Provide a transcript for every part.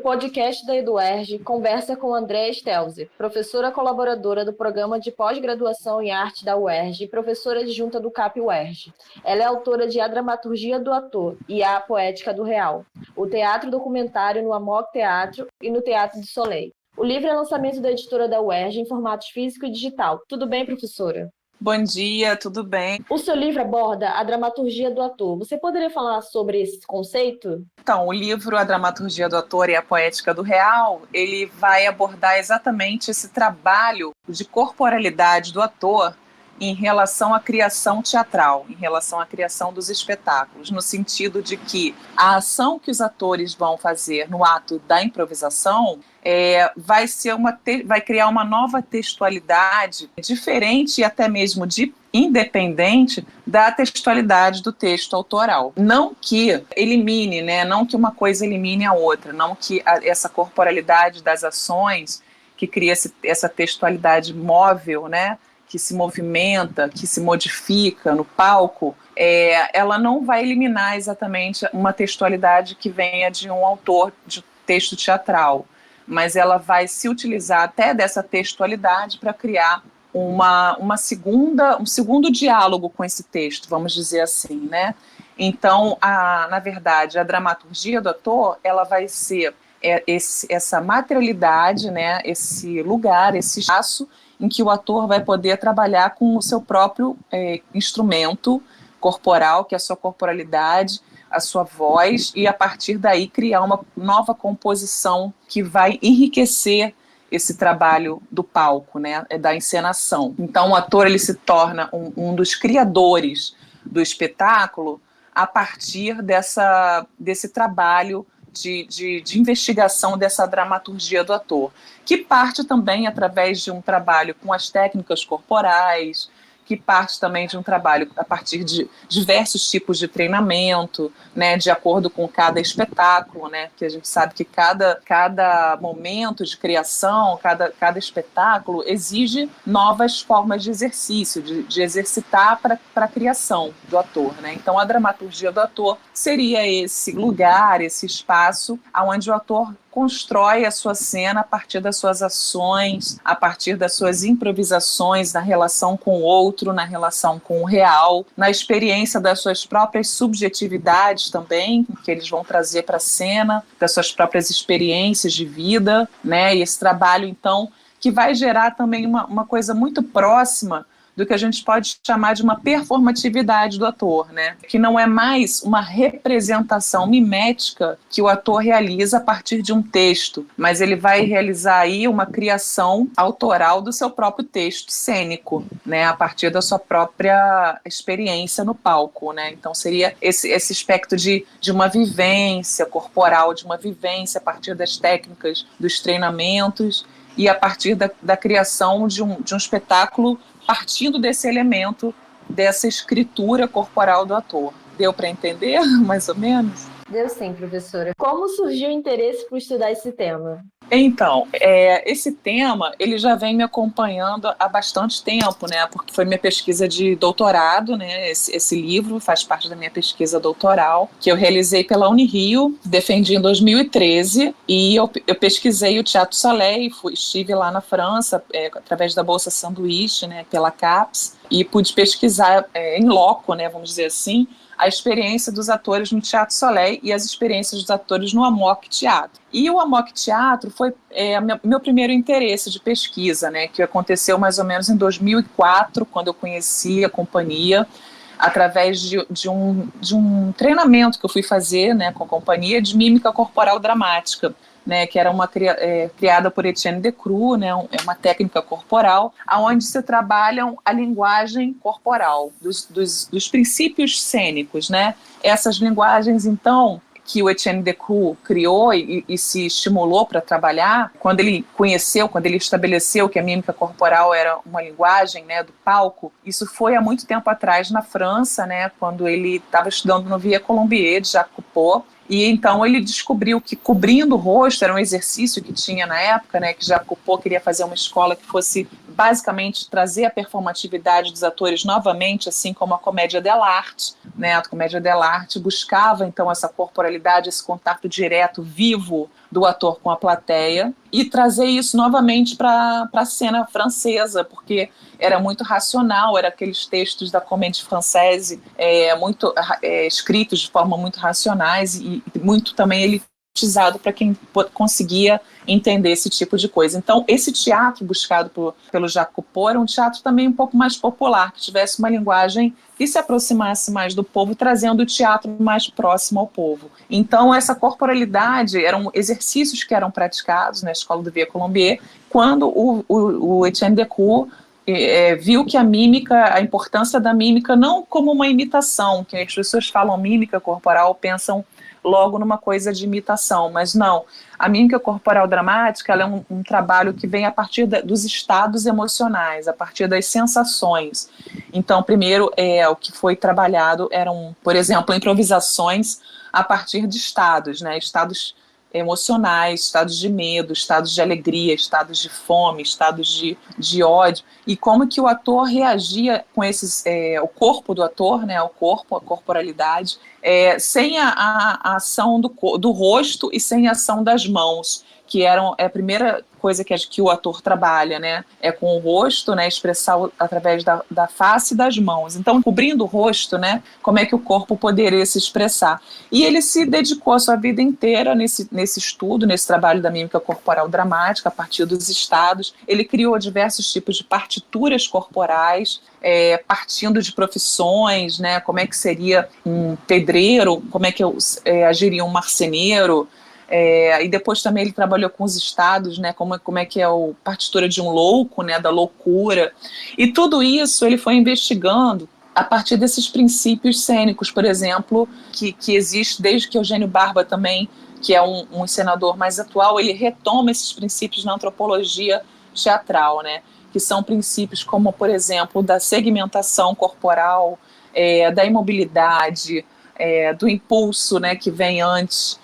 podcast da EduERJ conversa com Andréa Stelzer, professora colaboradora do Programa de Pós-Graduação em Arte da UERJ e professora adjunta do CAP UERJ. Ela é autora de A Dramaturgia do Ator e A Poética do Real, o teatro documentário no Amok Teatro e no Teatro do Soleil. O livro é lançamento da editora da UERJ em formatos físico e digital. Tudo bem, professora? Bom dia, tudo bem? O seu livro aborda a dramaturgia do ator. Você poderia falar sobre esse conceito? Então, o livro A Dramaturgia do Ator e a Poética do Real, ele vai abordar exatamente esse trabalho de corporalidade do ator em relação à criação teatral, em relação à criação dos espetáculos, no sentido de que a ação que os atores vão fazer no ato da improvisação vai criar uma nova textualidade diferente e até mesmo independente da textualidade do texto autoral. Não que elimine, não que uma coisa elimine a outra, não que essa corporalidade das ações que cria essa textualidade móvel, que se movimenta, que se modifica no palco, ela não vai eliminar exatamente uma textualidade que venha de um autor de texto teatral, mas ela vai se utilizar até dessa textualidade para criar um segundo diálogo com esse texto, vamos dizer assim, Então, na verdade, a dramaturgia do ator, ela vai ser essa materialidade, esse lugar, esse espaço em que o ator vai poder trabalhar com o seu próprio instrumento corporal, que é a sua corporalidade, a sua voz, e a partir daí criar uma nova composição que vai enriquecer esse trabalho do palco, da encenação. Então o ator ele se torna um dos criadores do espetáculo a partir desse trabalho de investigação dessa dramaturgia do ator, que parte também através de um trabalho com as técnicas corporais, que parte também de um trabalho a partir de diversos tipos de treinamento, de acordo com cada espetáculo, porque a gente sabe que cada momento de criação, cada espetáculo exige novas formas de exercício, de exercitar para a criação do ator, Então a dramaturgia do ator seria esse lugar, esse espaço onde o ator constrói a sua cena a partir das suas ações, a partir das suas improvisações na relação com o outro, na relação com o real, na experiência das suas próprias subjetividades também, que eles vão trazer para a cena, das suas próprias experiências de vida, E esse trabalho, então, que vai gerar também uma coisa muito próxima do que a gente pode chamar de uma performatividade do ator, que não é mais uma representação mimética que o ator realiza a partir de um texto, mas ele vai realizar aí uma criação autoral do seu próprio texto cênico, a partir da sua própria experiência no palco, Então seria esse aspecto de uma vivência corporal, de uma vivência a partir das técnicas, dos treinamentos e a partir da criação de um espetáculo partindo desse elemento, dessa escritura corporal do ator. Deu para entender, mais ou menos? Deu sim, professora. Como surgiu o interesse por estudar esse tema? Então, esse tema, ele já vem me acompanhando há bastante tempo, porque foi minha pesquisa de doutorado, esse livro faz parte da minha pesquisa doutoral, que eu realizei pela Unirio, defendi em 2013, e eu pesquisei o Teatro Soleil, estive lá na França, através da Bolsa Sanduíche, pela CAPES, e pude pesquisar em loco, vamos dizer assim, a experiência dos atores no Teatro Soleil e as experiências dos atores no Amok Teatro. E o Amok Teatro foi meu primeiro interesse de pesquisa, que aconteceu mais ou menos em 2004, quando eu conheci a companhia, através de um treinamento que eu fui fazer com a companhia de mímica corporal dramática, que era criada por Etienne Decroux, é uma técnica corporal, onde se trabalham a linguagem corporal, dos princípios cênicos. Essas linguagens, então, que o Etienne Decroux criou e se estimulou para trabalhar, quando ele estabeleceu que a mímica corporal era uma linguagem do palco, isso foi há muito tempo atrás na França, quando ele estava estudando no Via Colombier de Jacques Coupeau, e então ele descobriu que cobrindo o rosto era um exercício que tinha na época, que Jacques Coupeau queria fazer uma escola que fosse basicamente trazer a performatividade dos atores novamente, assim como a comédia dell'arte, né? A comédia dell'arte buscava então essa corporalidade, esse contato direto, vivo do ator com a plateia, e trazer isso novamente para a cena francesa, porque era muito racional, era aqueles textos da Comédie Française muito escritos de forma muito racionais e muito também elitizado para quem conseguia entender esse tipo de coisa. Então, esse teatro buscado pelo Jacques Copeau era um teatro também um pouco mais popular, que tivesse uma linguagem que se aproximasse mais do povo, trazendo o teatro mais próximo ao povo. Então, essa corporalidade eram exercícios que eram praticados na Escola do Vieux Colombier, quando o Etienne Decaux viu que a mímica, a importância da mímica, não como uma imitação, que as pessoas falam mímica corporal, pensam logo numa coisa de imitação, mas não. A mímica corporal dramática, ela é um trabalho que vem a partir dos estados emocionais, a partir das sensações. Então, primeiro, o que foi trabalhado eram, por exemplo, improvisações a partir de estados, né? Estados emocionais, estados de medo, estados de alegria, estados de fome, estados de ódio, e como que o ator reagia com esses, o corpo do ator, né, o corpo, a corporalidade, sem a ação do rosto e sem a ação das mãos, que eram a primeira coisa que o ator trabalha, né, com o rosto, né, expressar através da face e das mãos. Então, cobrindo o rosto, né, como é que o corpo poderia se expressar. E ele se dedicou a sua vida inteira nesse estudo, nesse trabalho da mímica corporal dramática, a partir dos estados. Ele criou diversos tipos de partituras corporais, partindo de profissões, né, como é que seria um pedreiro, como é que agiria um marceneiro. E depois também ele trabalhou com os estados, né, como é que é a partitura de um louco, né, da loucura. E tudo isso ele foi investigando a partir desses princípios cênicos, por exemplo, que existe desde que Eugênio Barba também, que é um encenador mais atual, ele retoma esses princípios na antropologia teatral, né, que são princípios como, por exemplo, da segmentação corporal, da imobilidade, do impulso, né, que vem antes,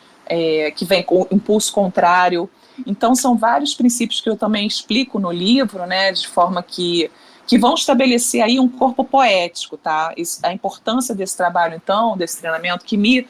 que vem com o impulso contrário. Então são vários princípios que eu também explico no livro, né, de forma que vão estabelecer aí um corpo poético, tá? A importância desse trabalho, então, desse treinamento, que me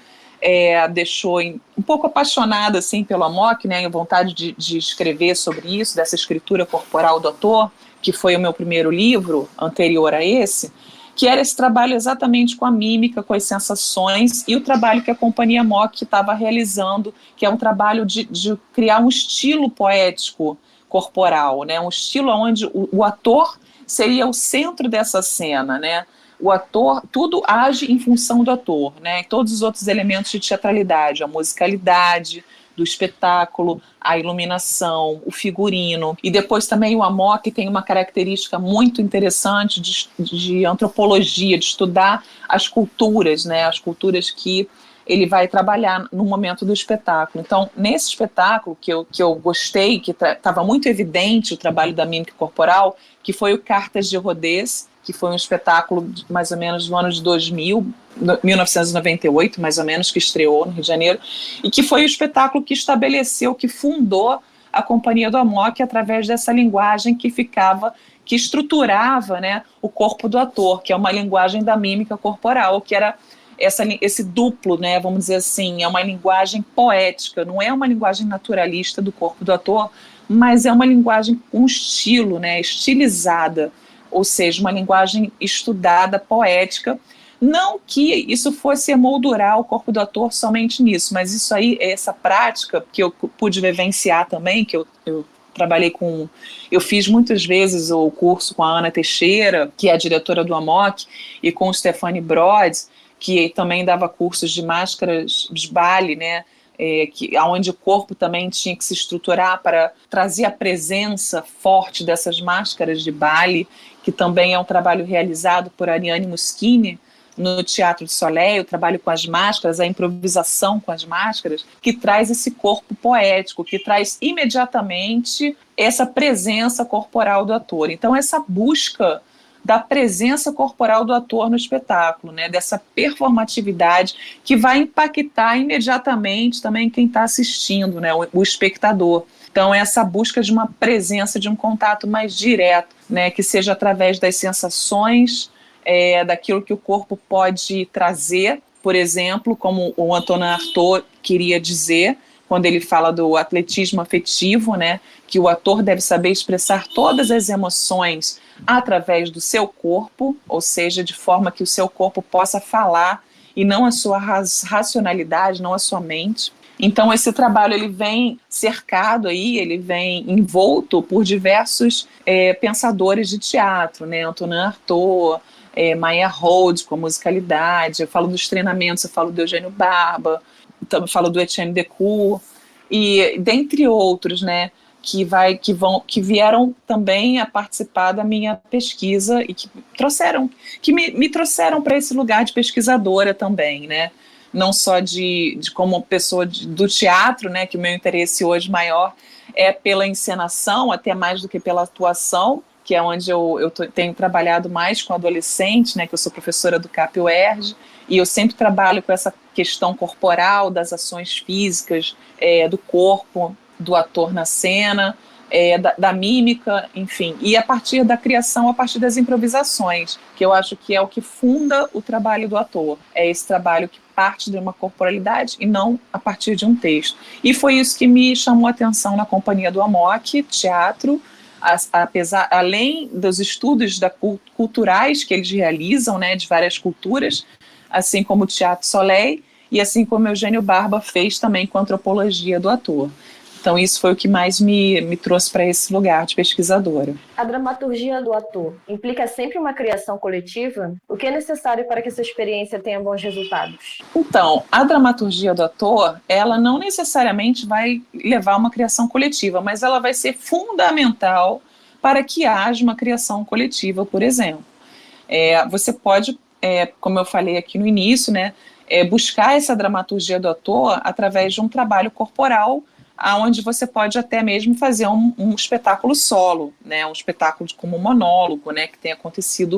deixou um pouco apaixonada, assim, pelo Amok, né, e vontade de escrever sobre isso, dessa escritura corporal do ator, que foi o meu primeiro livro, anterior a esse, que era esse trabalho exatamente com a mímica, com as sensações, e o trabalho que a Companhia Amok estava realizando, que é um trabalho de criar um estilo poético corporal, né, um estilo onde o ator seria o centro dessa cena, né? O ator, tudo age em função do ator, né? Todos os outros elementos de teatralidade, a musicalidade do espetáculo, a iluminação, o figurino. E depois também o Amok tem uma característica muito interessante de antropologia, de estudar as culturas, né? As culturas que ele vai trabalhar no momento do espetáculo. Então, nesse espetáculo que eu gostei, que estava muito evidente o trabalho da mímica corporal, que foi o Cartas de Rodez, que foi um espetáculo mais ou menos no ano de 1998, mais ou menos, que estreou no Rio de Janeiro, e que foi o espetáculo que estabeleceu, que fundou a Companhia do Amok através dessa linguagem que estruturava, né, o corpo do ator, que é uma linguagem da mímica corporal, que era esse duplo, né, vamos dizer assim, é uma linguagem poética, não é uma linguagem naturalista do corpo do ator, mas é uma linguagem com estilo, né, estilizada, ou seja, uma linguagem estudada, poética. Não que isso fosse emoldurar o corpo do ator somente nisso, mas isso aí, essa prática que eu pude vivenciar também, que eu trabalhei com... Eu fiz muitas vezes o curso com a Ana Teixeira, que é a diretora do Amok, e com o Stefani Brods, que também dava cursos de máscaras de baile, né, onde o corpo também tinha que se estruturar para trazer a presença forte dessas máscaras de baile, que também é um trabalho realizado por Ariane Muschini no Teatro do Soleil, o trabalho com as máscaras, a improvisação com as máscaras, que traz esse corpo poético, que traz imediatamente essa presença corporal do ator. Então, essa busca da presença corporal do ator no espetáculo, né, dessa performatividade que vai impactar imediatamente também quem está assistindo, né, o espectador. Então, essa busca de uma presença, de um contato mais direto, né, que seja através das sensações, daquilo que o corpo pode trazer, por exemplo, como o Antonin Artaud queria dizer, quando ele fala do atletismo afetivo, né, que o ator deve saber expressar todas as emoções através do seu corpo, ou seja, de forma que o seu corpo possa falar e não a sua racionalidade, não a sua mente. Então esse trabalho ele vem cercado aí, ele vem envolto por diversos pensadores de teatro, né? Antonin Artaud, Maya Hold com a musicalidade, eu falo dos treinamentos, eu falo do Eugênio Barba, eu falo do Etienne Decour, e dentre outros, né? Que vieram também a participar da minha pesquisa e que me trouxeram para esse lugar de pesquisadora também, né? Não só de como pessoa do teatro, né? Que o meu interesse hoje maior é pela encenação, até mais do que pela atuação, que é onde eu tenho trabalhado mais com adolescentes, né? Que eu sou professora do CAP UERJ, e eu sempre trabalho com essa questão corporal, das ações físicas, do corpo, do ator na cena, da mímica, enfim. E a partir da criação, a partir das improvisações, que eu acho que é o que funda o trabalho do ator. É esse trabalho que parte de uma corporalidade e não a partir de um texto. E foi isso que me chamou a atenção na Companhia do Amok, teatro, além dos estudos culturais que eles realizam, né, de várias culturas, assim como o Teatro Soleil, e assim como Eugênio Barba fez também com a antropologia do ator. Então isso foi o que mais me trouxe para esse lugar de pesquisadora. A dramaturgia do ator implica sempre uma criação coletiva? O que é necessário para que essa experiência tenha bons resultados? Então, a dramaturgia do ator, ela não necessariamente vai levar a uma criação coletiva, mas ela vai ser fundamental para que haja uma criação coletiva, por exemplo. Você pode, como eu falei aqui no início, né, buscar essa dramaturgia do ator através de um trabalho corporal, onde você pode até mesmo fazer um espetáculo solo, né, um espetáculo como um monólogo, né, que tem acontecido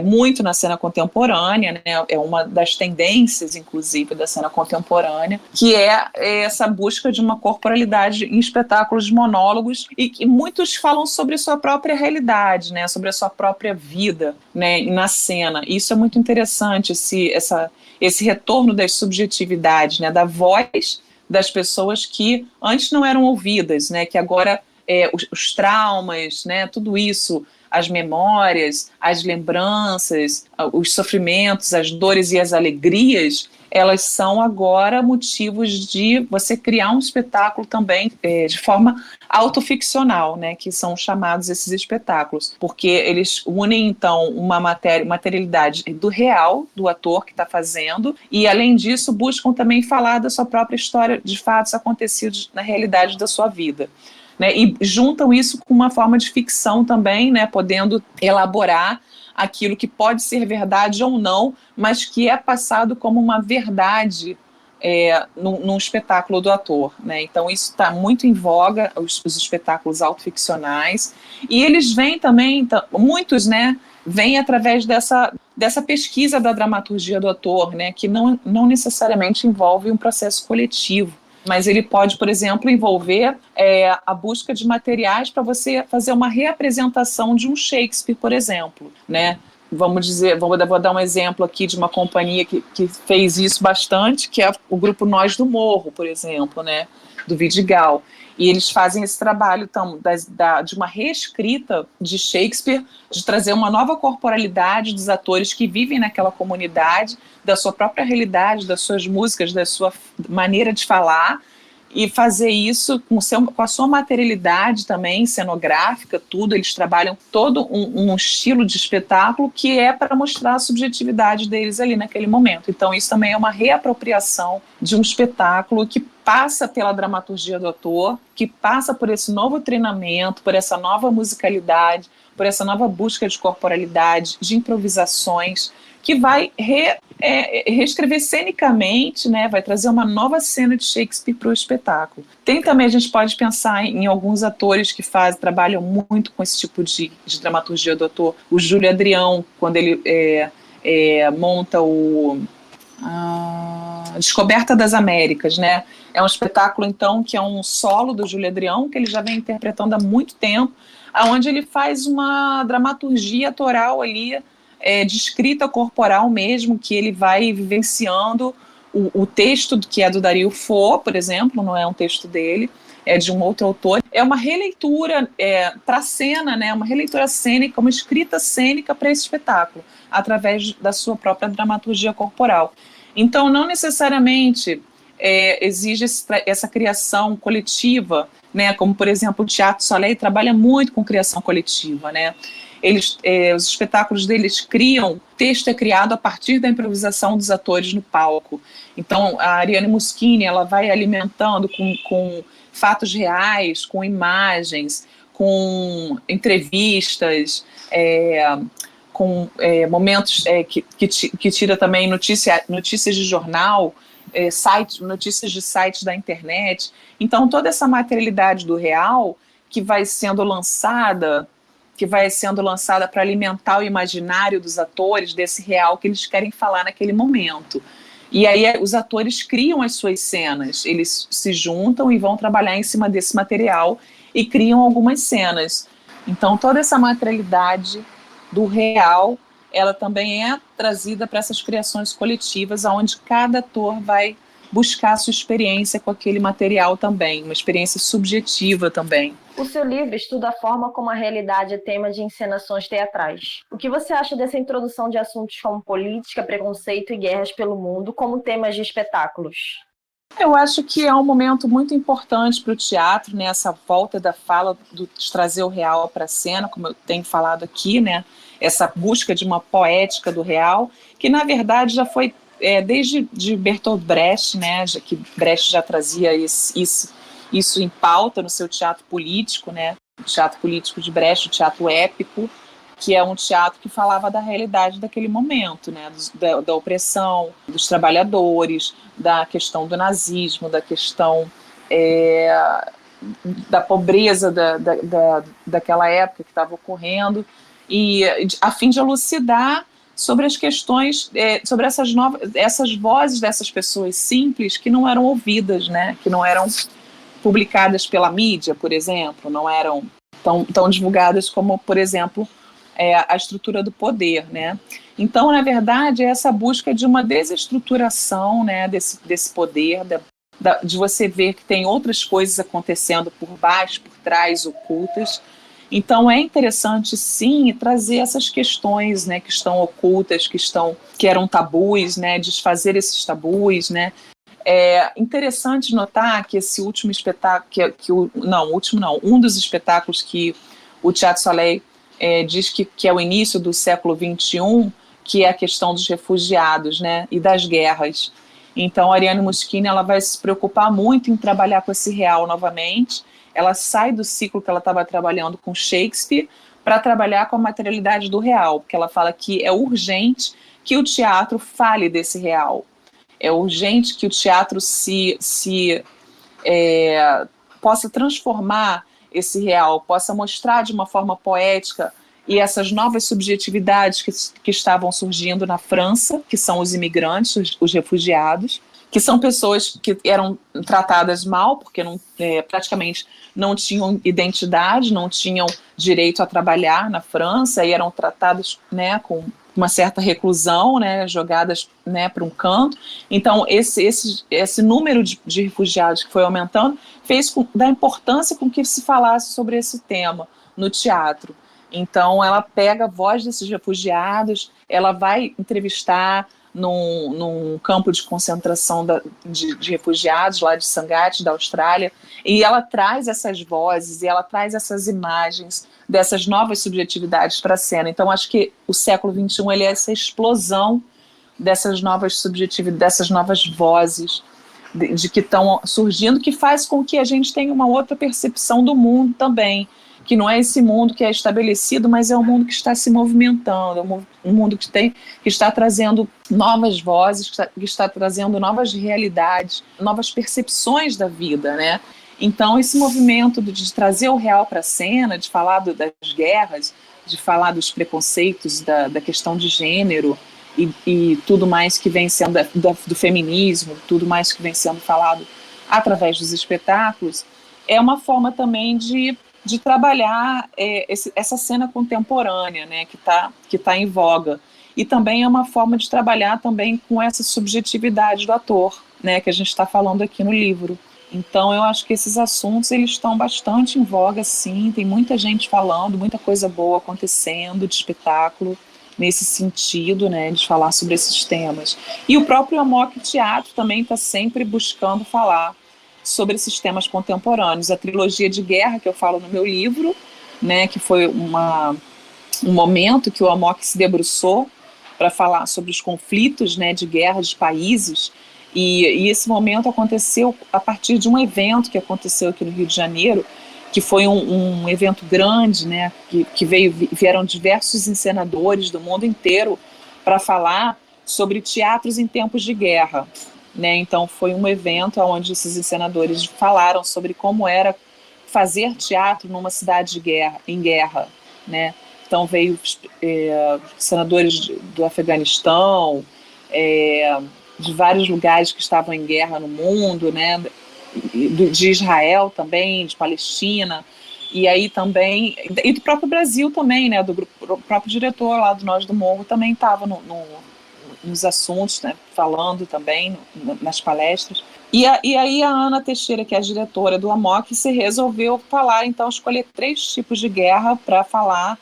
muito na cena contemporânea, né, é uma das tendências, inclusive, da cena contemporânea, que é essa busca de uma corporalidade em espetáculos monólogos, e que muitos falam sobre a sua própria realidade, né, sobre a sua própria vida, né, na cena. Isso é muito interessante, esse retorno das subjetividades, né, da voz das pessoas que antes não eram ouvidas, né, que agora os traumas, né, tudo isso, as memórias, as lembranças, os sofrimentos, as dores e as alegrias, elas são agora motivos de você criar um espetáculo também de forma autoficcional, né, que são chamados esses espetáculos, porque eles unem, então, uma materialidade do real, do ator que está fazendo, e, além disso, buscam também falar da sua própria história de fatos acontecidos na realidade da sua vida. Né, e juntam isso com uma forma de ficção também, né, podendo elaborar aquilo que pode ser verdade ou não, mas que é passado como uma verdade num espetáculo do ator. Né? Então isso está muito em voga, os espetáculos autoficcionais, e eles vêm também, muitos, né, vêm através dessa pesquisa da dramaturgia do ator, né, que não necessariamente envolve um processo coletivo, mas ele pode, por exemplo, envolver a busca de materiais para você fazer uma reapresentação de um Shakespeare, por exemplo, né? Vou dar um exemplo aqui de uma companhia que fez isso bastante, que é o grupo Nós do Morro, por exemplo, né? Do Vidigal. E eles fazem esse trabalho então, de uma reescrita de Shakespeare, de trazer uma nova corporalidade dos atores que vivem naquela comunidade, da sua própria realidade, das suas músicas, da sua maneira de falar, e fazer isso com a sua materialidade também, cenográfica, tudo. Eles trabalham todo um estilo de espetáculo que é para mostrar a subjetividade deles ali naquele momento. Então isso também é uma reapropriação de um espetáculo que passa pela dramaturgia do ator, que passa por esse novo treinamento, por essa nova musicalidade, por essa nova busca de corporalidade, de improvisações, que vai reescrever cenicamente, né, vai trazer uma nova cena de Shakespeare para o espetáculo. Tem também, a gente pode pensar em alguns atores que trabalham muito com esse tipo de dramaturgia do ator. O Júlio Adrião, quando ele monta Descoberta das Américas, né? É um espetáculo, então, que é um solo do Júlio Adrião, que ele já vem interpretando há muito tempo, onde ele faz uma dramaturgia autoral ali, de escrita corporal mesmo, que ele vai vivenciando o texto que é do Dario Fo, por exemplo, não é um texto dele, é de um outro autor. É uma releitura para a cena, né? Uma releitura cênica, uma escrita cênica para esse espetáculo, através da sua própria dramaturgia corporal. Então, não necessariamente exige essa criação coletiva, né? Como, por exemplo, o Teatro Soleil trabalha muito com criação coletiva, né? Os espetáculos deles criam, o texto é criado a partir da improvisação dos atores no palco. Então, a Ariane Muschini, ela vai alimentando com fatos reais, com imagens, com entrevistas, com momentos que tira também notícias de jornal, notícias de sites da internet. Então, toda essa materialidade do real que vai sendo lançada para alimentar o imaginário dos atores desse real que eles querem falar naquele momento. E aí os atores criam as suas cenas, eles se juntam e vão trabalhar em cima desse material e criam algumas cenas. Então, toda essa materialidade do real, ela também é trazida para essas criações coletivas, onde cada ator vai buscar a sua experiência com aquele material também, uma experiência subjetiva também. O seu livro estuda a forma como a realidade é tema de encenações teatrais. O que você acha dessa introdução de assuntos como política, preconceito e guerras pelo mundo como temas de espetáculos? Eu acho que é um momento muito importante para o teatro, né? Essa volta da fala de trazer o real para a cena, como eu tenho falado aqui, né? Essa busca de uma poética do real, que na verdade já foi desde de Bertolt Brecht, né? Que Brecht já trazia isso em pauta no seu teatro político, né? O teatro político de Brecht, o teatro épico, que é um teatro que falava da realidade daquele momento, né? Da opressão dos trabalhadores, da questão do nazismo, da questão da pobreza daquela época que estava ocorrendo, e a fim de elucidar sobre as questões, sobre essas vozes dessas pessoas simples que não eram ouvidas, né? Que não eram publicadas pela mídia, por exemplo, não eram tão divulgadas como, por exemplo, a estrutura do poder, né? Então, na verdade, é essa busca de uma desestruturação, né, desse poder, de você ver que tem outras coisas acontecendo por baixo, por trás, ocultas. Então, é interessante, sim, trazer essas questões, né, que estão ocultas, que eram tabus, né, desfazer esses tabus, né. É interessante notar que esse último espetáculo, um dos espetáculos que o Teatro Soleil diz que é o início do século XXI, que é a questão dos refugiados, né, e das guerras. Então, a Ariane Muschini, ela vai se preocupar muito em trabalhar com esse real novamente. Ela sai do ciclo que ela estava trabalhando com Shakespeare para trabalhar com a materialidade do real, porque ela fala que é urgente que o teatro fale desse real. É urgente que o teatro possa transformar esse real, possa mostrar de uma forma poética e essas novas subjetividades que estavam surgindo na França, que são os imigrantes, os refugiados, que são pessoas que eram tratadas mal, porque praticamente não tinham identidade, não tinham direito a trabalhar na França, e eram tratadas, né, com uma certa reclusão, né, jogadas, né, para um canto. Então, esse número de refugiados que foi aumentando fez da importância com que se falasse sobre esse tema no teatro. Então, ela pega a voz desses refugiados, ela vai entrevistar num campo de concentração de refugiados lá de Sangate, da Austrália, e ela traz essas vozes e ela traz essas imagens dessas novas subjetividades para a cena. Então, acho que o século XXI ele é essa explosão dessas novas subjetividades, dessas novas vozes de que estão surgindo, que faz com que a gente tenha uma outra percepção do mundo também, que não é esse mundo que é estabelecido, mas é um mundo que está se movimentando, é um mundo que está trazendo novas vozes, que está trazendo novas realidades, novas percepções da vida, né? Então, esse movimento de trazer o real para a cena, de falar das guerras, de falar dos preconceitos, da questão de gênero, e tudo mais que vem sendo do feminismo, tudo mais que vem sendo falado através dos espetáculos, é uma forma também de trabalhar essa cena contemporânea, né, que tá em voga. E também é uma forma de trabalhar também com essa subjetividade do ator, né, que a gente está falando aqui no livro. Então, eu acho que esses assuntos eles estão bastante em voga, sim. Tem muita gente falando, muita coisa boa acontecendo de espetáculo nesse sentido, né, de falar sobre esses temas. E o próprio Amok Teatro também está sempre buscando falar sobre esses temas contemporâneos. A trilogia de guerra que eu falo no meu livro, né, que foi um momento que o Amok se debruçou para falar sobre os conflitos, né, de guerra de países, e esse momento aconteceu a partir de um evento que aconteceu aqui no Rio de Janeiro, que foi um evento grande, né, que vieram diversos encenadores do mundo inteiro para falar sobre teatros em tempos de guerra. Né? Então foi um evento onde esses encenadores falaram sobre como era fazer teatro numa cidade de guerra, em guerra. Né? Então veio senadores do Afeganistão, de vários lugares que estavam em guerra no mundo, né? De Israel também, de Palestina, e aí também, e do próprio Brasil também, né? Do próprio diretor lá do Nós do Morro também estava nos assuntos, né? Falando também nas palestras. E aí a Ana Teixeira, que é a diretora do Amok, se resolveu falar, então escolher 3 tipos de guerra para falar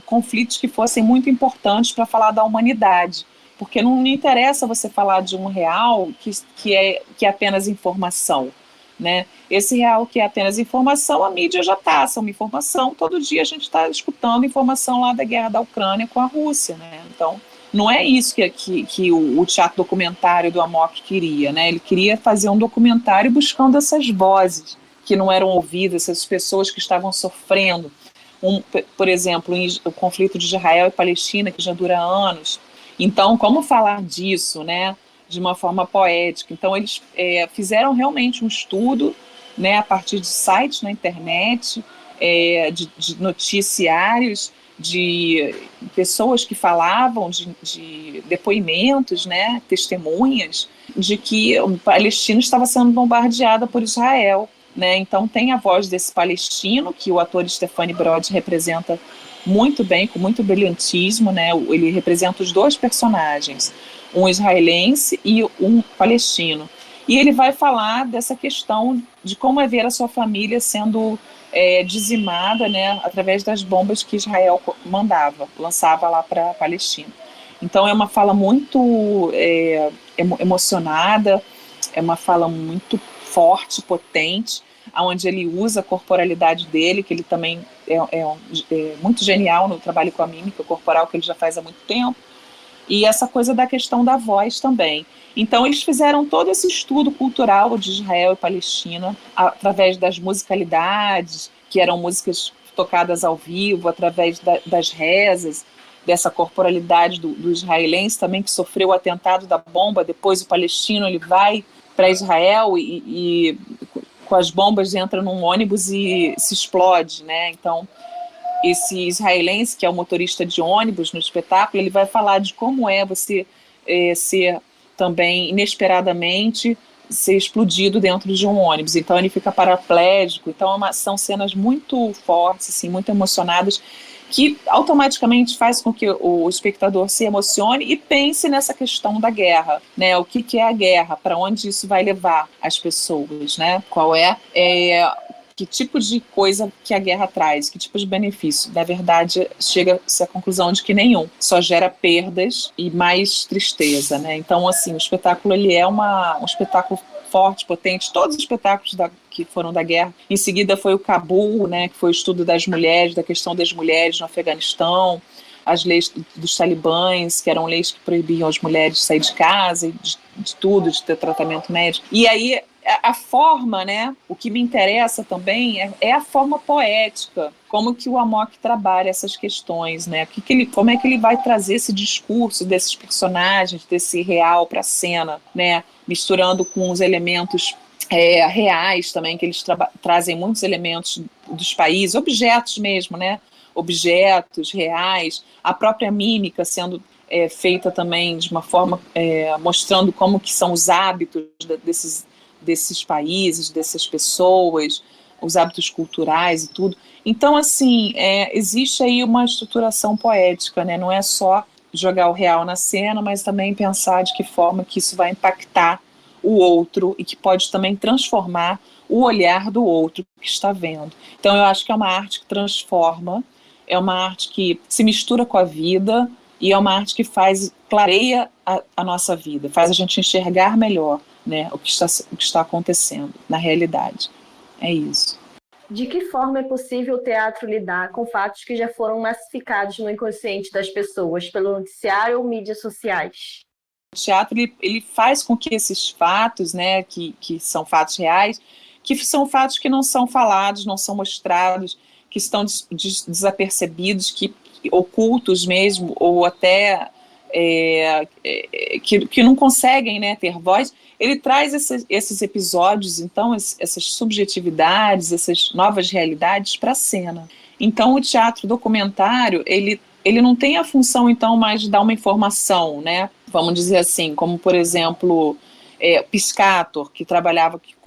conflitos que fossem muito importantes para falar da humanidade, porque não interessa você falar de um real que é apenas informação, né? Esse real que é apenas informação, a mídia já passa uma informação, todo dia a gente está escutando informação lá da guerra da Ucrânia com a Rússia, né? Então, não é isso que o teatro documentário do Amok queria, né? Ele queria fazer um documentário buscando essas vozes que não eram ouvidas, essas pessoas que estavam sofrendo. Por exemplo, o conflito de Israel e Palestina, que já dura anos. Então, como falar disso, né, de uma forma poética? Então, eles fizeram realmente um estudo, né, a partir de sites na internet, de noticiários, de pessoas que falavam, de depoimentos, né, testemunhas, de que a Palestina estava sendo bombardeada por Israel. Né? Então tem a voz desse palestino, que o ator Stefani Brod representa muito bem, com muito brilhantismo, né? Ele representa os 2 personagens, um israelense e um palestino. E ele vai falar dessa questão de como é ver a sua família sendo dizimada, né, através das bombas que Israel lançava lá para a Palestina. Então é uma fala muito emocionada, é uma fala muito forte, potente, onde ele usa a corporalidade dele, que ele também é muito genial no trabalho com a mímica corporal, que ele já faz há muito tempo, e essa coisa da questão da voz também. Então eles fizeram todo esse estudo cultural de Israel e Palestina, através das musicalidades, que eram músicas tocadas ao vivo, através das rezas, dessa corporalidade do israelense também, que sofreu o atentado da bomba, depois o palestino ele vai para Israel e com as bombas entra num ônibus e se explode, né? Então, esse israelense, que é o motorista de ônibus no espetáculo, ele vai falar de como é você ser também, inesperadamente, ser explodido dentro de um ônibus. Então, ele fica paraplégico. Então, são cenas muito fortes, assim, muito emocionadas, que automaticamente faz com que o espectador se emocione e pense nessa questão da guerra, né? O que é a guerra? Para onde isso vai levar as pessoas, né? Qual que tipo de coisa que a guerra traz, que tipo de benefício? Na verdade, chega-se à conclusão de que nenhum, só gera perdas e mais tristeza, né? Então, assim, o espetáculo ele é um espetáculo forte, potente, todos os espetáculos que foram da guerra. Em seguida foi o Cabul, né, que foi o estudo das mulheres, da questão das mulheres no Afeganistão, as leis dos talibãs, que eram leis que proibiam as mulheres de sair de casa, e de tudo, de ter tratamento médico. E aí a forma, né, o que me interessa também é a forma poética, como que o Amok trabalha essas questões, né, como é que ele vai trazer esse discurso desses personagens, desse real para a cena, né, misturando com os elementos reais também, que eles trazem muitos elementos dos países, objetos mesmo, né, objetos reais, a própria mímica sendo feita também de uma forma mostrando como que são os hábitos desses países, dessas pessoas, os hábitos culturais e tudo. Então, assim, existe aí uma estruturação poética, né? Não é só jogar o real na cena, mas também pensar de que forma que isso vai impactar o outro e que pode também transformar o olhar do outro que está vendo. Então, eu acho que é uma arte que transforma, é uma arte que se mistura com a vida e é uma arte que clareia a nossa vida, faz a gente enxergar melhor, né, o que está acontecendo na realidade. É isso. De que forma é possível o teatro lidar com fatos que já foram massificados no inconsciente das pessoas pelo noticiário ou mídias sociais? O teatro ele faz com que esses fatos, né, que são fatos reais, que são fatos que não são falados, não são mostrados, que estão desapercebidos, que ocultos mesmo, ou até que não conseguem, né, ter voz. Ele traz esses episódios, então, essas subjetividades, essas novas realidades para a cena. Então, o teatro documentário, ele não tem a função, então, mais de dar uma informação, né? Vamos dizer assim, como, por exemplo, Piscator, que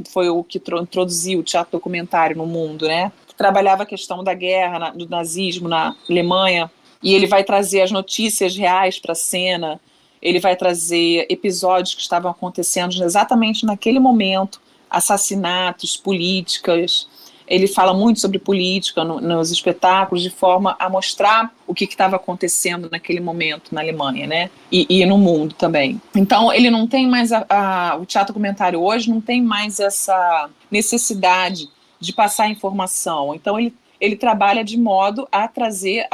foi o que introduziu o teatro documentário no mundo, né? Que trabalhava a questão da guerra, do nazismo na Alemanha, e ele vai trazer as notícias reais para a cena, ele vai trazer episódios que estavam acontecendo exatamente naquele momento, assassinatos, políticas. Ele fala muito sobre política nos espetáculos, de forma a mostrar o que estava acontecendo naquele momento na Alemanha, né? E no mundo também. Então, ele não tem mais o teatro documentário hoje não tem mais essa necessidade de passar informação. Então, ele trabalha de modo a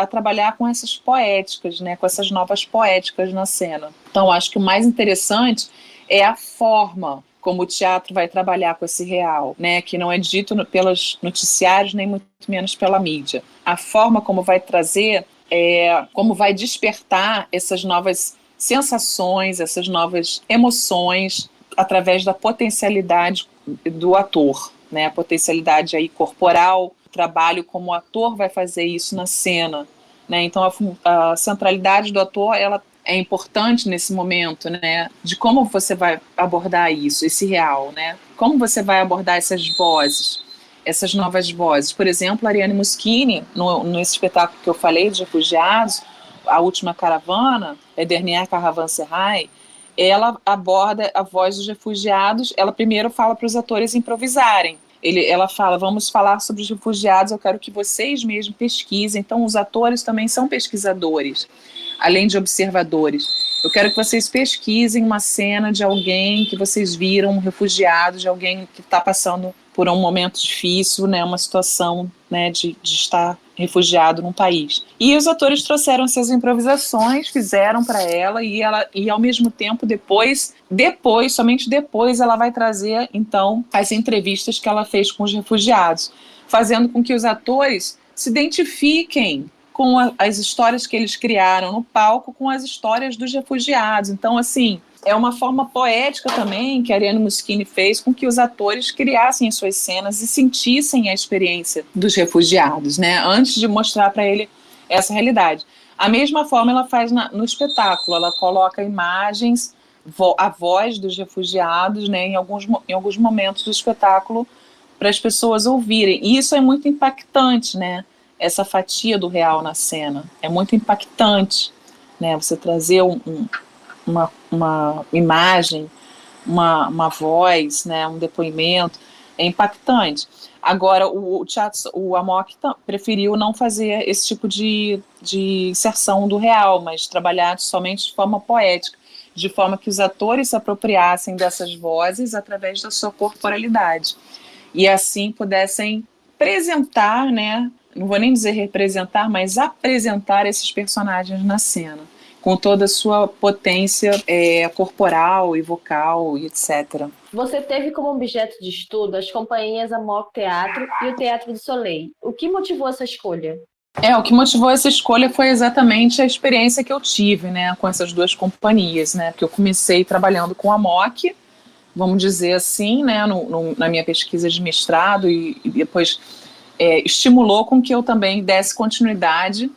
trabalhar com essas poéticas, né? Com essas novas poéticas na cena. Então, acho que o mais interessante é a forma como o teatro vai trabalhar com esse real, né, que não é dito pelos noticiários, nem muito menos pela mídia. A forma como vai trazer, como vai despertar essas novas sensações, essas novas emoções, através da potencialidade do ator, né, a potencialidade aí corporal, o trabalho como o ator vai fazer isso na cena, né, então a centralidade do ator, ela é importante nesse momento, né, de como você vai abordar isso, esse real, né, como você vai abordar essas vozes, essas novas vozes. Por exemplo, a Ariane Moschini, nesse espetáculo que eu falei, dos refugiados, A Última Caravana, Dernier Caravanserai, ela aborda a voz dos refugiados, ela primeiro fala para os atores improvisarem. Ela fala, vamos falar sobre os refugiados, eu quero que vocês mesmos pesquisem. Então, os atores também são pesquisadores, além de observadores. Eu quero que vocês pesquisem uma cena de alguém que vocês viram, um refugiado, de alguém que está passando por um momento difícil, né, uma situação, né, de estar refugiado num país. E os atores trouxeram essas improvisações, fizeram para ela, e ao mesmo tempo, somente depois, ela vai trazer, então, as entrevistas que ela fez com os refugiados, fazendo com que os atores se identifiquem com as histórias que eles criaram no palco, com as histórias dos refugiados. Então, assim, é uma forma poética também que a Ariane Moschini fez com que os atores criassem as suas cenas e sentissem a experiência dos refugiados, né, antes de mostrar para ele essa realidade. A mesma forma ela faz no espetáculo, ela coloca imagens, a voz dos refugiados, né, em alguns momentos do espetáculo para as pessoas ouvirem. E isso é muito impactante, né? Essa fatia do real na cena. É muito impactante, né? Você trazer uma imagem, uma voz, né? Um depoimento, é impactante. Agora, o Amok preferiu não fazer esse tipo de inserção do real, mas trabalhar somente de forma poética, de forma que os atores se apropriassem dessas vozes através da sua corporalidade. E assim pudessem apresentar, né? Não vou nem dizer representar, mas apresentar esses personagens na cena, com toda a sua potência corporal e vocal e etc. Você teve como objeto de estudo as companhias Amok Teatro e o Teatro do Soleil. O que motivou essa escolha? O que motivou essa escolha foi exatamente a experiência que eu tive, né, com essas duas companhias, né, porque eu comecei trabalhando com a Amok, vamos dizer assim, né, na minha pesquisa de mestrado e depois estimulou com que eu também desse continuidade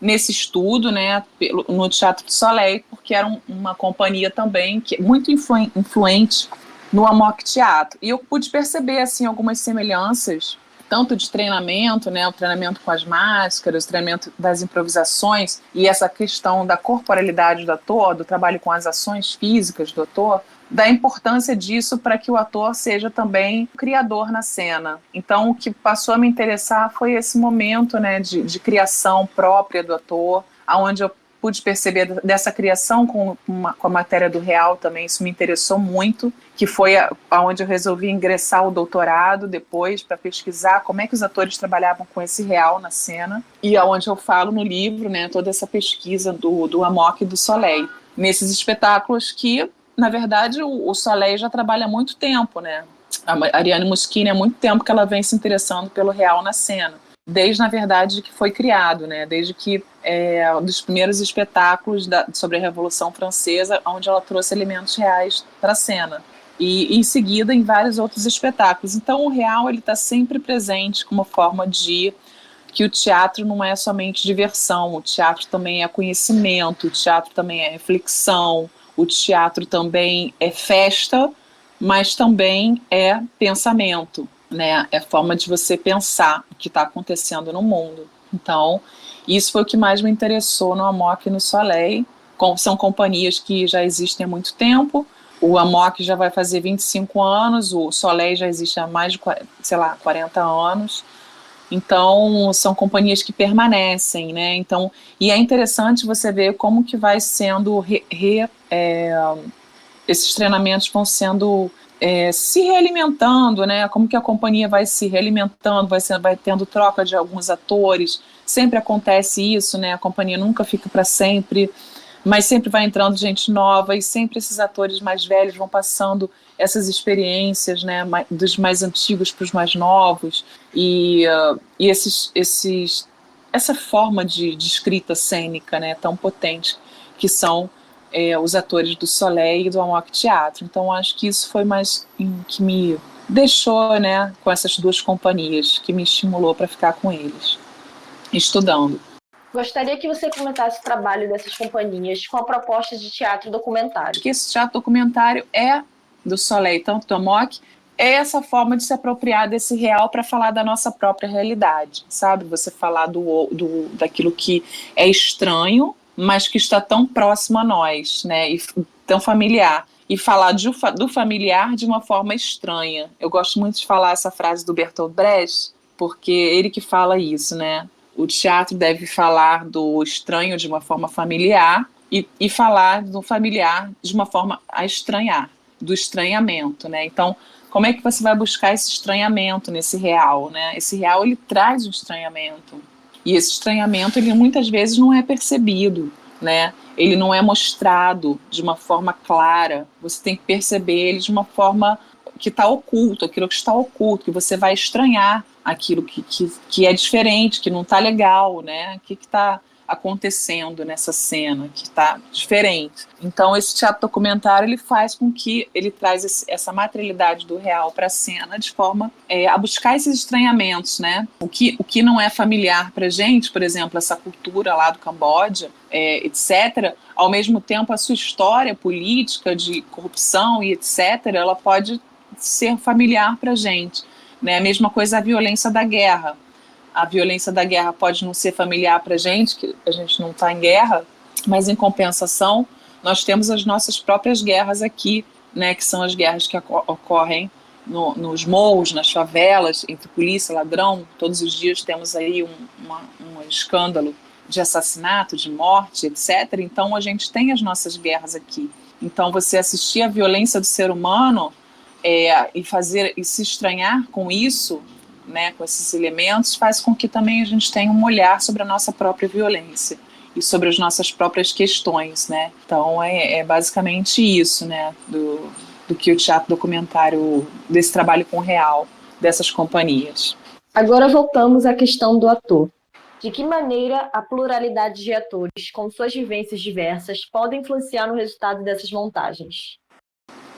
nesse estudo, né, no Teatro do Soleil, porque era uma companhia também que é muito influente no Amok Teatro. E eu pude perceber assim algumas semelhanças, tanto de treinamento, né, o treinamento com as máscaras, o treinamento das improvisações e essa questão da corporalidade do ator, do trabalho com as ações físicas do ator, da importância disso para que o ator seja também criador na cena. Então, o que passou a me interessar foi esse momento, né, de criação própria do ator, aonde eu pude perceber dessa criação com a matéria do real também, isso me interessou muito, que foi aonde eu resolvi ingressar o doutorado depois para pesquisar como é que os atores trabalhavam com esse real na cena, e aonde eu falo no livro, né, toda essa pesquisa do Amok e do Soleil, nesses espetáculos que, na verdade, o Soleil já trabalha há muito tempo, né? A Ariane Moschini há muito tempo que ela vem se interessando pelo real na cena. Desde, na verdade, que foi criado, né? Desde que dos primeiros espetáculos sobre a Revolução Francesa, onde ela trouxe elementos reais para a cena. E, em seguida, em vários outros espetáculos. Então, o real está sempre presente como forma de que o teatro não é somente diversão, o teatro também é conhecimento, o teatro também é reflexão, o teatro também é festa, mas também é pensamento, né? É forma de você pensar o que está acontecendo no mundo. Então, isso foi o que mais me interessou no Amok e no Soleil. São companhias que já existem há muito tempo. O Amok já vai fazer 25 anos, o Soleil já existe há mais de 40 anos. Então, são companhias que permanecem, né? Então, e é interessante você ver como que vai sendo esses treinamentos vão sendo se realimentando, né? Como que a companhia vai se realimentando, vai tendo troca de alguns atores. Sempre acontece isso, né? A companhia nunca fica para sempre, mas sempre vai entrando gente nova e sempre esses atores mais velhos vão passando essas experiências, né, dos mais antigos para os mais novos e essa forma de escrita cênica, né, tão potente que são os atores do Soleil e do Amok Teatro. Então acho que isso foi mais que me deixou, né, com essas duas companhias, que me estimulou para ficar com eles, estudando. Gostaria que você comentasse o trabalho dessas companhias com a proposta de teatro documentário. Acho que esse teatro documentário do Soleil, tanto do Amok, é essa forma de se apropriar desse real para falar da nossa própria realidade, sabe? Você falar daquilo que é estranho, mas que está tão próximo a nós, né? E tão familiar. E falar do familiar de uma forma estranha. Eu gosto muito de falar essa frase do Bertolt Brecht, porque ele que fala isso, né? O teatro deve falar do estranho de uma forma familiar e falar do familiar de uma forma a estranhar, do estranhamento, né? Então, como é que você vai buscar esse estranhamento nesse real, né? Esse real, ele traz um estranhamento. E esse estranhamento, ele muitas vezes não é percebido, né? Ele não é mostrado de uma forma clara. Você tem que perceber ele de uma forma que está oculto, aquilo que está oculto, que você vai estranhar aquilo que é diferente, que não está legal, né? O que está acontecendo nessa cena, que está diferente. Então, esse teatro documentário, ele faz com que ele traz essa materialidade do real para a cena de forma a buscar esses estranhamentos, né? O que não é familiar para a gente, por exemplo, essa cultura lá do Camboja, etc., ao mesmo tempo a sua história política de corrupção e etc., ela pode ser familiar para a gente, né? A mesma coisa a violência da guerra. A violência da guerra pode não ser familiar para a gente, que a gente não está em guerra, mas em compensação nós temos as nossas próprias guerras aqui, né? Que são as guerras que ocorrem nos morros, nas favelas, entre polícia e ladrão. Todos os dias temos aí um escândalo de assassinato, de morte, etc. Então a gente tem as nossas guerras aqui. Então você assistir à violência do ser humano e se estranhar com isso, né, com esses elementos, faz com que também a gente tenha um olhar sobre a nossa própria violência e sobre as nossas próprias questões, né? Então é basicamente isso, né, do que o teatro documentário, desse trabalho com o real, dessas companhias. Agora voltamos à questão do ator. De que maneira a pluralidade de atores, com suas vivências diversas, podem influenciar no resultado dessas montagens?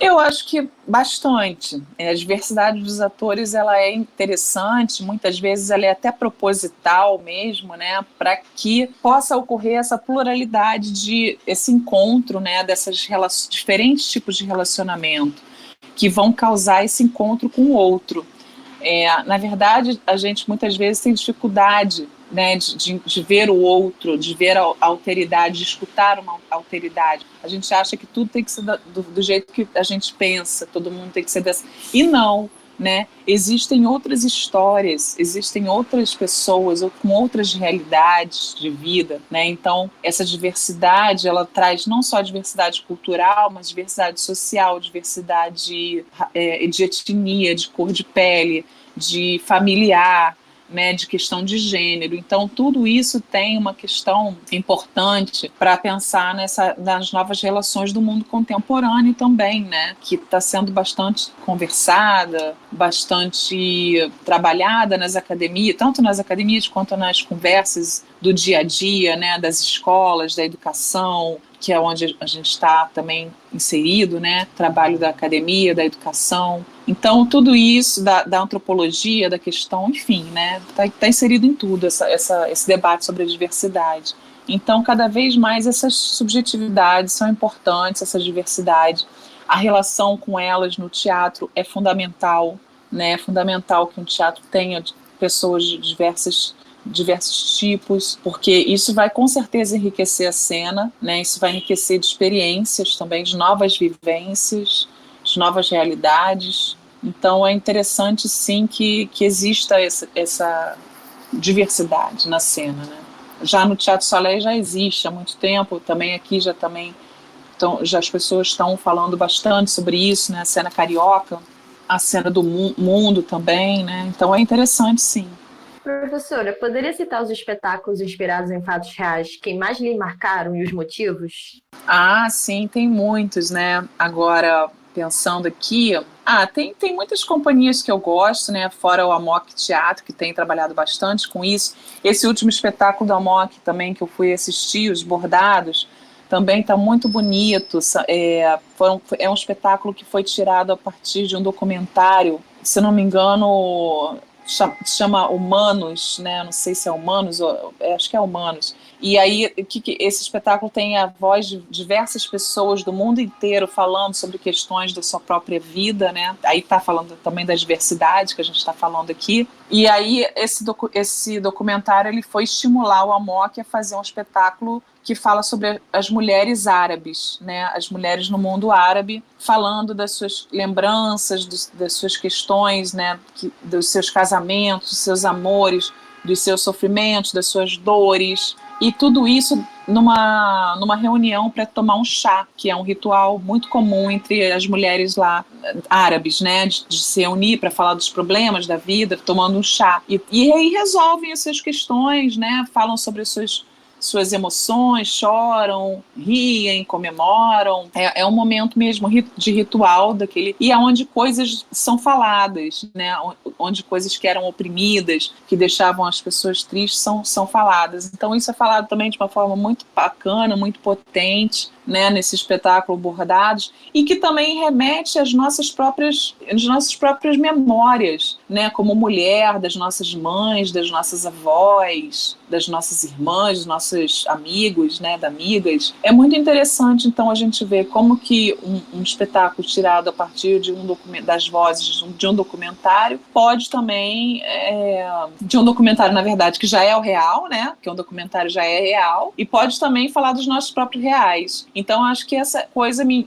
Eu acho que bastante. A diversidade dos atores ela é interessante, muitas vezes ela é até proposital mesmo, né, para que possa ocorrer essa pluralidade esse encontro, né, dessas diferentes tipos de relacionamento que vão causar esse encontro com o outro. Na verdade, a gente muitas vezes tem dificuldade, né, de ver o outro, de ver a alteridade, de escutar uma alteridade. A gente acha que tudo tem que ser do jeito que a gente pensa, todo mundo tem que ser dessa. E não, né? Existem outras histórias, existem outras pessoas com outras realidades de vida, né? Então, essa diversidade, ela traz não só diversidade cultural, mas diversidade social, diversidade de etnia, de cor de pele, de familiar, né, de questão de gênero. Então, tudo isso tem uma questão importante para pensar nas novas relações do mundo contemporâneo também, né, que está sendo bastante conversada, bastante trabalhada nas academias, tanto nas academias quanto nas conversas do dia a dia, né, das escolas, da educação, que é onde a gente está também inserido, né, trabalho da academia, da educação. Então, tudo isso da antropologia, da questão, enfim, né, tá inserido em tudo, esse debate sobre a diversidade. Então, cada vez mais essas subjetividades são importantes, essa diversidade. A relação com elas no teatro é fundamental, né, é fundamental que um teatro tenha pessoas de diversos tipos, porque isso vai com certeza enriquecer a cena, né? Isso vai enriquecer de experiências também, de novas vivências, de novas realidades. Então é interessante sim que exista essa diversidade na cena, né? Já no Teatro Soleil já existe há muito tempo, também aqui já as pessoas estão falando bastante sobre isso, né? A cena carioca, a cena do mundo também, né? Então é interessante sim. Professora, poderia citar os espetáculos inspirados em fatos reais que mais lhe marcaram e os motivos? Ah, sim, tem muitos, né? Agora, pensando aqui, tem muitas companhias que eu gosto, né? Fora o Amok Teatro, que tem trabalhado bastante com isso. Esse último espetáculo do Amok também, que eu fui assistir, Os Bordados, também está muito bonito. É um espetáculo que foi tirado a partir de um documentário, se não me engano, chama Humanos, né? Não sei se é Humanos, acho que é Humanos. E aí, esse espetáculo tem a voz de diversas pessoas do mundo inteiro falando sobre questões da sua própria vida, né? Aí está falando também da diversidade que a gente está falando aqui. E aí, esse documentário ele foi estimular o Amok a fazer um espetáculo que fala sobre as mulheres árabes, né? As mulheres no mundo árabe, falando das suas lembranças, das suas questões, né? Dos seus casamentos, dos seus amores, dos seus sofrimentos, das suas dores, e tudo isso numa reunião para tomar um chá, que é um ritual muito comum entre as mulheres lá árabes, né, de se reunir para falar dos problemas da vida, tomando um chá. E aí resolvem essas questões, né, falam sobre suas emoções, choram, riem, comemoram. É um momento mesmo de ritual daquele, e é onde coisas são faladas, né? Onde coisas que eram oprimidas, que deixavam as pessoas tristes, são faladas. Então isso é falado também de uma forma muito bacana, muito potente, né, nesse espetáculo Bordados, e que também remete às nossas próprias memórias, né, como mulher, das nossas mães, das nossas avós, das nossas irmãs, dos nossos amigos, né, das amigas. É muito interessante, então, a gente ver como que um espetáculo tirado a partir das vozes de um documentário pode também, de um documentário, na verdade, que já é o real, né, que um documentário já é real, e pode também falar dos nossos próprios reais. Então, acho que essa coisa me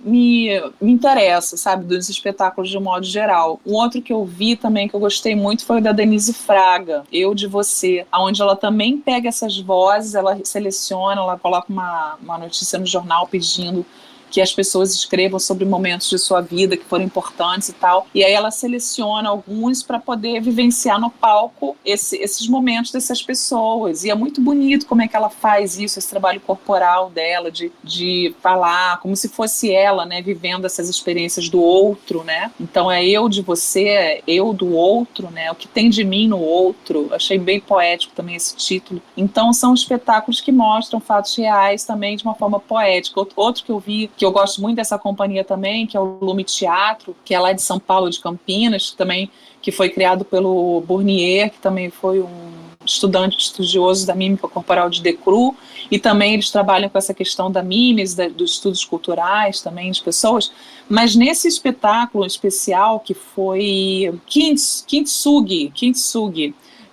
interessa, sabe, dos espetáculos de um modo geral. Um outro que eu vi também, que eu gostei muito, foi o da Denise Fraga, Eu de Você, onde ela também pega essas vozes, ela seleciona, ela coloca uma notícia no jornal pedindo que as pessoas escrevam sobre momentos de sua vida que foram importantes e tal, e aí ela seleciona alguns para poder vivenciar no palco esses momentos dessas pessoas, e é muito bonito como é que ela faz isso, esse trabalho corporal dela, de falar como se fosse ela, né, vivendo essas experiências do outro, né, então é eu de você, é eu do outro, né, o que tem de mim no outro. Achei bem poético também esse título. Então são espetáculos que mostram fatos reais também de uma forma poética. Outro que eu vi, que que eu gosto muito dessa companhia também, que é o Lume Teatro, que é lá de São Paulo, de Campinas, também, que foi criado pelo Bournier, que também foi um estudioso da mímica corporal de Decroux, e também eles trabalham com essa questão da mímesis, dos estudos culturais também de pessoas, mas nesse espetáculo especial que foi Kintsugi,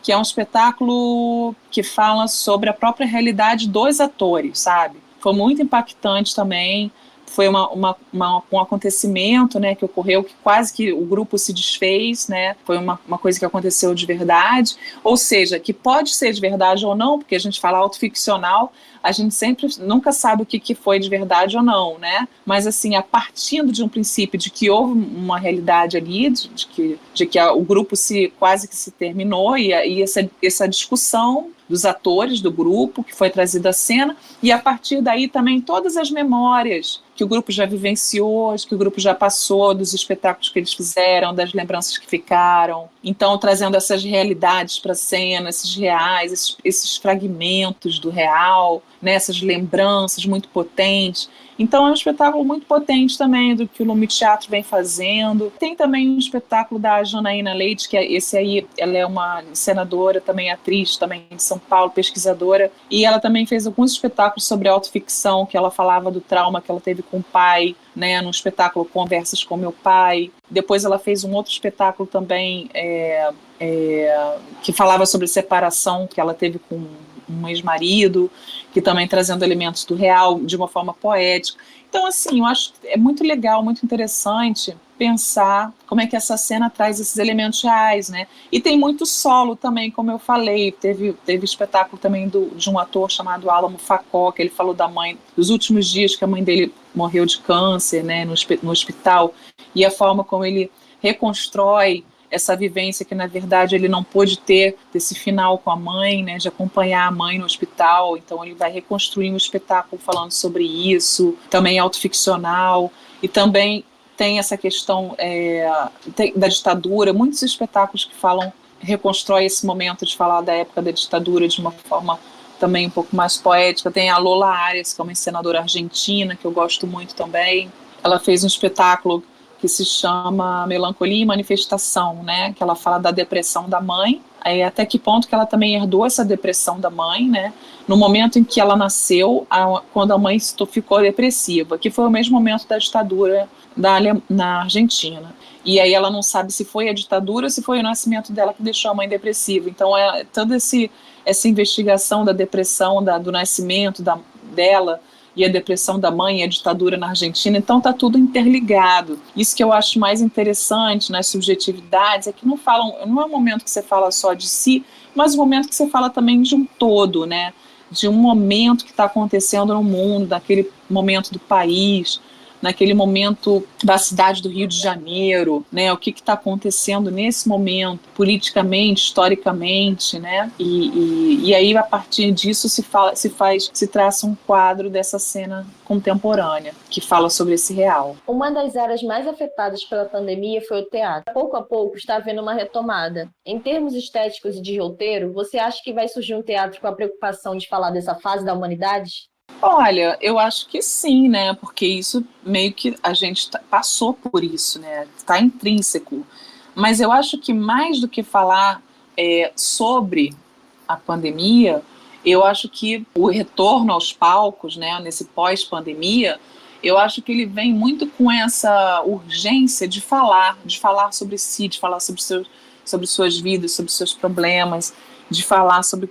que é um espetáculo que fala sobre a própria realidade dos atores, sabe? Foi muito impactante também. Foi um acontecimento, né, que ocorreu, que quase que o grupo se desfez, né, foi uma coisa que aconteceu de verdade, ou seja, que pode ser de verdade ou não, porque a gente fala autoficcional, a gente sempre nunca sabe o que foi de verdade ou não, né, mas assim, a partir de um princípio de que houve uma realidade ali, de que o grupo quase que se terminou, e essa discussão dos atores do grupo, que foi trazida à cena, e a partir daí também todas as memórias que o grupo já vivenciou, que o grupo já passou, dos espetáculos que eles fizeram, das lembranças que ficaram. Então, trazendo essas realidades para a cena, esses reais, esses fragmentos do real, né, essas lembranças muito potentes. Então, é um espetáculo muito potente também do que o Lume Teatro vem fazendo. Tem também um espetáculo da Janaína Leite, que é esse aí, ela é uma encenadora, também atriz, também de São Paulo, pesquisadora, e ela também fez alguns espetáculos sobre autoficção, que ela falava do trauma que ela teve com o pai, né, no espetáculo Conversas com Meu Pai. Depois ela fez um outro espetáculo também que falava sobre separação que ela teve com um ex-marido, que também trazendo elementos do real de uma forma poética. Então, assim, eu acho que é muito legal, muito interessante pensar como é que essa cena traz esses elementos reais, né? E tem muito solo também, como eu falei, teve espetáculo também de um ator chamado Álamo Facó, que ele falou da mãe, dos últimos dias que a mãe dele morreu de câncer, né, no hospital, e a forma como ele reconstrói essa vivência que, na verdade, ele não pôde ter desse final com a mãe, né, de acompanhar a mãe no hospital. Então ele vai reconstruir um espetáculo falando sobre isso, também autoficcional, e também tem essa questão da ditadura, muitos espetáculos que reconstrói esse momento de falar da época da ditadura de uma forma também um pouco mais poética. Tem a Lola Arias, que é uma encenadora argentina, que eu gosto muito também. Ela fez um espetáculo que se chama Melancolia e Manifestação, né? Que ela fala da depressão da mãe, até que ponto que ela também herdou essa depressão da mãe, né? No momento em que ela nasceu, quando a mãe ficou depressiva, que foi o mesmo momento da ditadura na Argentina. E aí ela não sabe se foi a ditadura ou se foi o nascimento dela que deixou a mãe depressiva. Então toda essa investigação da depressão, do nascimento dela, e a depressão da mãe e a ditadura na Argentina, então está tudo interligado. Isso que eu acho mais interessante nas subjetividades é que não é um momento que você fala só de si, mas um momento que você fala também de um todo, né? De um momento que está acontecendo no mundo, daquele momento do país, naquele momento da cidade do Rio de Janeiro, né? O que está acontecendo nesse momento, politicamente, historicamente, né? E aí, a partir disso, se traça um quadro dessa cena contemporânea, que fala sobre esse real. Uma das áreas mais afetadas pela pandemia foi o teatro. Pouco a pouco está havendo uma retomada. Em termos estéticos e de roteiro, você acha que vai surgir um teatro com a preocupação de falar dessa fase da humanidade? Olha, eu acho que sim, né? Porque isso meio que a gente passou por isso, né? Está intrínseco. Mas eu acho que mais do que falar sobre a pandemia, eu acho que o retorno aos palcos, né? Nesse pós-pandemia, eu acho que ele vem muito com essa urgência de falar sobre si, de falar sobre suas vidas, sobre seus problemas, de falar sobre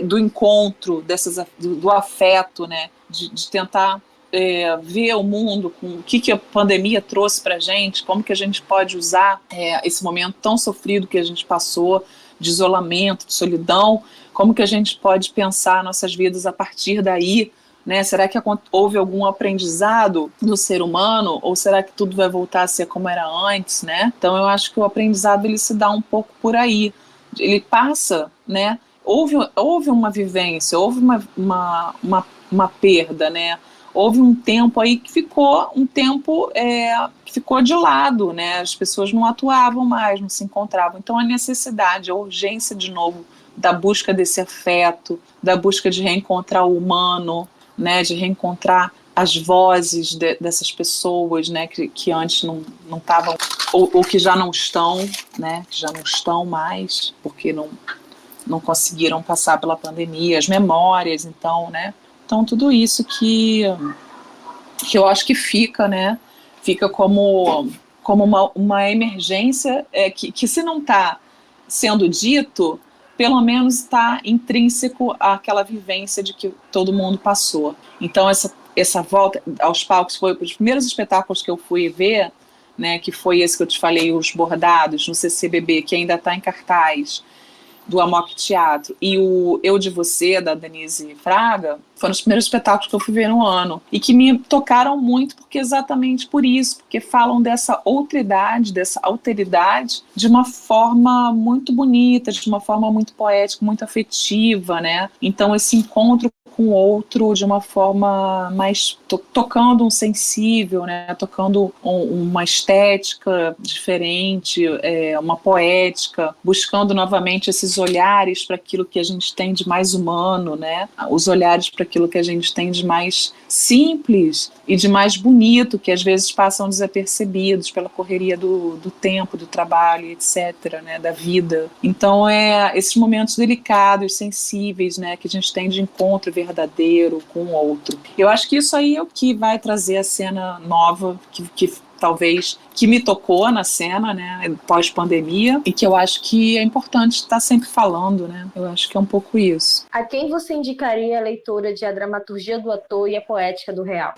do encontro, do afeto, né? De tentar ver o mundo com o que a pandemia trouxe para a gente, como que a gente pode usar esse momento tão sofrido que a gente passou, de isolamento, de solidão, como que a gente pode pensar nossas vidas a partir daí, né? Será que houve algum aprendizado no ser humano, ou será que tudo vai voltar a ser como era antes, né? Então eu acho que o aprendizado ele se dá um pouco por aí, ele passa, né? Houve uma vivência, houve uma perda, né? Houve um tempo aí que ficou que ficou de lado, né? As pessoas não atuavam mais, não se encontravam. Então a necessidade, a urgência de novo da busca desse afeto, da busca de reencontrar o humano, né? De reencontrar as vozes dessas pessoas, né, que antes não estavam, ou que já não estão, né, que já não estão mais, porque não conseguiram passar pela pandemia, as memórias, então, né, então tudo isso que eu acho que fica, né, fica como uma emergência, que se não está sendo dito, pelo menos está intrínseco àquela vivência de que todo mundo passou. Então essa volta aos palcos foi os primeiros espetáculos que eu fui ver, né, que foi esse que eu te falei, os bordados no CCBB, que ainda está em cartaz, do Amok Teatro, e o Eu de Você, da Denise Fraga, foram os primeiros espetáculos que eu fui ver no ano, e que me tocaram muito, porque exatamente por isso, porque falam dessa outridade, dessa alteridade, de uma forma muito bonita, de uma forma muito poética, muito afetiva, né? Então esse encontro com o outro de uma forma mais tocando um sensível, né? Tocando uma estética diferente, uma poética, buscando novamente esses olhares para aquilo que a gente tem de mais humano, né? Os olhares para aquilo que a gente tem de mais simples e de mais bonito, que às vezes passam desapercebidos pela correria do tempo, do trabalho, etc., né? Da vida. Então esses momentos delicados, sensíveis, né? Que a gente tem de encontro verdadeiro com o outro. Eu acho que isso aí é o que vai trazer a cena nova, que talvez, que me tocou na cena, né, pós-pandemia, e que eu acho que é importante estar sempre falando, né, eu acho que é um pouco isso. A quem você indicaria a leitura de A Dramaturgia do Ator e a Poética do Real?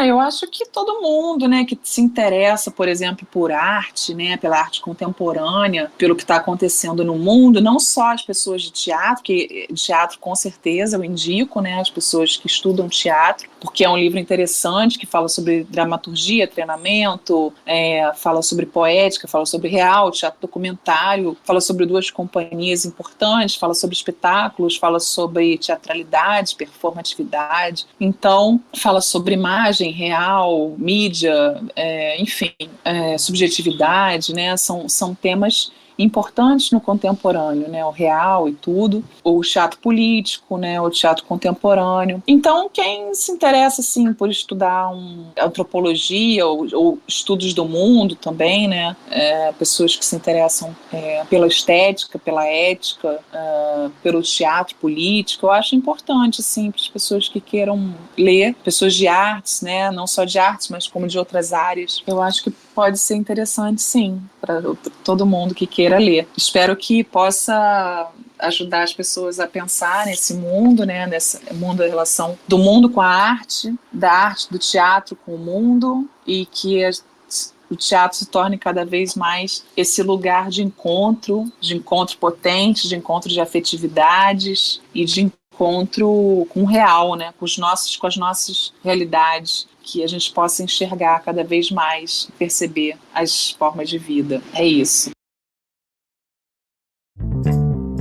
Eu acho que todo mundo, né, que se interessa, por exemplo, por arte, né, pela arte contemporânea, pelo que está acontecendo no mundo, não só as pessoas de teatro, que teatro com certeza eu indico, né, as pessoas que estudam teatro, porque é um livro interessante que fala sobre dramaturgia, treinamento, fala sobre poética, fala sobre real, teatro documentário, fala sobre duas companhias importantes, fala sobre espetáculos, fala sobre teatralidade, performatividade, então fala sobre imagem real, mídia, enfim, subjetividade, né? São temas importantes no contemporâneo, né, o real e tudo, o teatro político, né, o teatro contemporâneo. Então, quem se interessa, assim, por estudar antropologia ou estudos do mundo também, né, pessoas que se interessam pela estética, pela ética, pelo teatro político, eu acho importante, assim, para as pessoas que queiram ler, pessoas de artes, né, não só de artes, mas como de outras áreas, eu acho que pode ser interessante, sim, para todo mundo que queira ler. Espero que possa ajudar as pessoas a pensar nesse mundo, né, nesse mundo, da relação do mundo com a arte, da arte do teatro com o mundo, e que o teatro se torne cada vez mais esse lugar de encontro potente, de encontro de afetividades e de encontro com o real, né, com as nossas realidades, que a gente possa enxergar cada vez mais, perceber as formas de vida. É isso.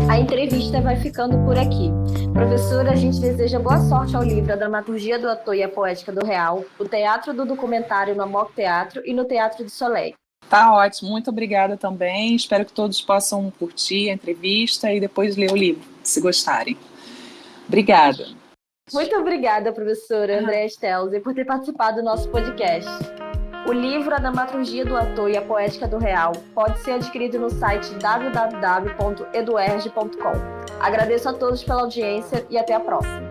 A entrevista vai ficando por aqui. Professora, a gente deseja boa sorte ao livro A Dramaturgia do Ator e a Poética do Real, o Teatro do Documentário no Amok Teatro e no Teatro de Soleil. Tá ótimo, muito obrigada também. Espero que todos possam curtir a entrevista e depois ler o livro, se gostarem. Obrigada. Muito obrigada, professora Andréa Stelzer, por ter participado do nosso podcast. O livro A Dramaturgia do Ator e a Poética do Real pode ser adquirido no site www.eduerge.com. Agradeço a todos pela audiência e até a próxima.